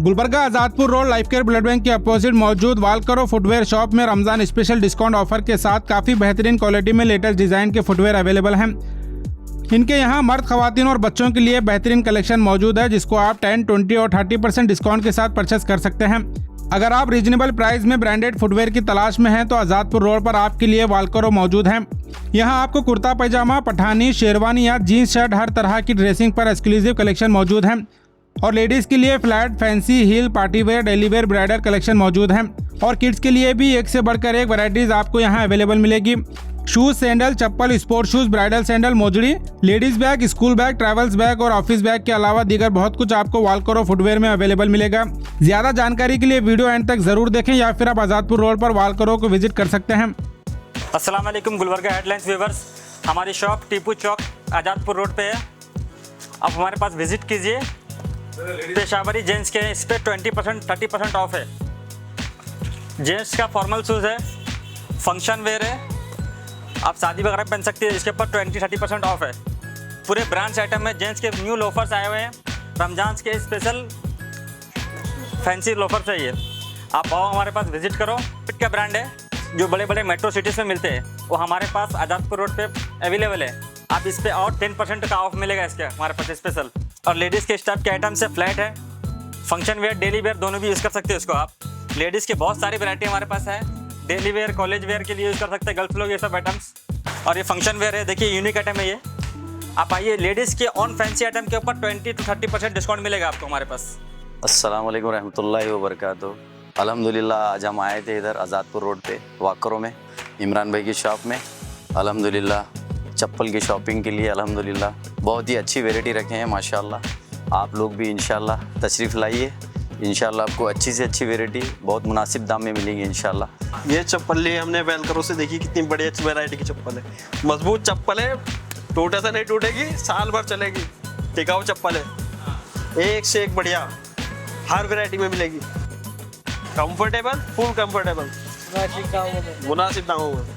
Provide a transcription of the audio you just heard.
Gulbarga Azadpur road life care blood bank के opposite मौजूद वालकरो footwear shop में रमजान स्पेशल डिस्काउंट ऑफर के साथ काफ़ी बेहतरीन क्वालिटी में लेटेस्ट डिज़ाइन के फुटवेयर अवेलेबल हैं। इनके यहाँ मर्द, खवातीन और बच्चों के लिए बेहतरीन कलेक्शन मौजूद है, जिसको आप 10, 20 और 30% डिस्काउंट के साथ परचेस कर सकते हैं। अगर आप रीजनेबल प्राइस में ब्रांडेड फुटवेयर की तलाश में हैं तो आजादपुर रोड पर आपके लिए वालकरो मौजूद है। यहाँ आपको कुर्ता पैजामा, पठानी, शेरवानी या जीन्स शर्ट हर तरह की ड्रेसिंग पर एक्सक्लूसिव कलेक्शन मौजूद है। और लेडीज़ के लिए flat, fancy, heel, party wear, daily wear, bridal collection मौजूद है। और किड्स के लिए भी एक से बढ़कर एक वैरायटीज आपको यहाँ अवेलेबल मिलेगी। शूज, सैंडल, चप्पल, स्पोर्ट शूज, ब्राइडल सैंडल, मोजड़ी, ladies bag, school bag, travels bag और ऑफिस बैग के अलावा दीगर बहुत कुछ आपको वालकरो फुटवेयर में अवेलेबल मिलेगा। ज्यादा जानकारी के लिए वीडियो एंड तक जरूर देखें या फिर आप आजादपुर रोड पर वालकरो को विजिट कर सकते हैं। अस्सलाम वालेकुम गुलबर्गा हेडलाइंस व्यूवर्स, हमारी शॉप टीपू चौक आजादपुर रोड पे है। आप हमारे पास विजिट कीजिए। पेशावरी जेंट्स के इस पर 20%, 30% ऑफ है। जेंट्स का फॉर्मल शूज़ है, फंक्शन वेयर है, आप शादी वगैरह पहन सकते हैं। इसके ऊपर 20-30% ऑफ है। पूरे ब्रांड्स आइटम में जेंट्स के न्यू लोफर्स आए हुए हैं। रमजान के स्पेशल फैंसी लोफर्स है ये। आप आओ, हमारे पास विजिट करो। फिट का ब्रांड है जो बड़े बड़े मेट्रो सिटीज़ में मिलते हैं, वो हमारे पास आजादपुर रोड पे अवेलेबल है। आप इस पर और 10% का ऑफ मिलेगा इसके हमारे पास स्पेशल। और लेडीज़ के स्टाफ के आइटम से फ्लैट है, फंक्शन वेयर, डेली वेयर दोनों भी यूज़ कर सकते हैं इसको आप। लेडीज़ की बहुत सारी वैरायटी हमारे पास है। डेली वेयर, कॉलेज वेयर के लिए यूज़ कर सकते हैं गर्ल्स लोग ये सब आइटम्स। और ये फंक्शन वेयर है, देखिए यूनिक आइटम है ये। आप आइए, लेडीज़ के ऑन फैंसी आइटम के ऊपर 20-30% डिस्काउंट मिलेगा आपको हमारे पास। अस्सलाम वालेकुम रहमतुल्लाहि व बरकातुहू। अल्हम्दुलिल्लाह आज हम आए थे इधर आज़ादपुर रोड पे वाकरो में इमरान भाई की शॉप में। अल्हम्दुलिल्लाह चप्पल की शॉपिंग के लिए अल्हम्दुलिल्लाह बहुत ही अच्छी वैरायटी रखे हैं माशाल्लाह। आप लोग भी इंशाल्लाह तशरीफ़ लाइए। इंशाल्लाह आपको अच्छी से अच्छी वैरायटी बहुत मुनासिब दाम में मिलेंगी इंशाल्लाह। ये चप्पल ली हमने वेलक्रो से, देखी कितनी बड़ी अच्छी वैरायटी की चप्पल है। मजबूत चप्पल है, टूटे से नहीं टूटेगी, साल भर चलेगी। टिकाऊ चप्पल है, एक से एक बढ़िया, हर वैरायटी में मिलेगी। कंफर्टेबल, फुल कंफर्टेबल, मुनासिब दामों में।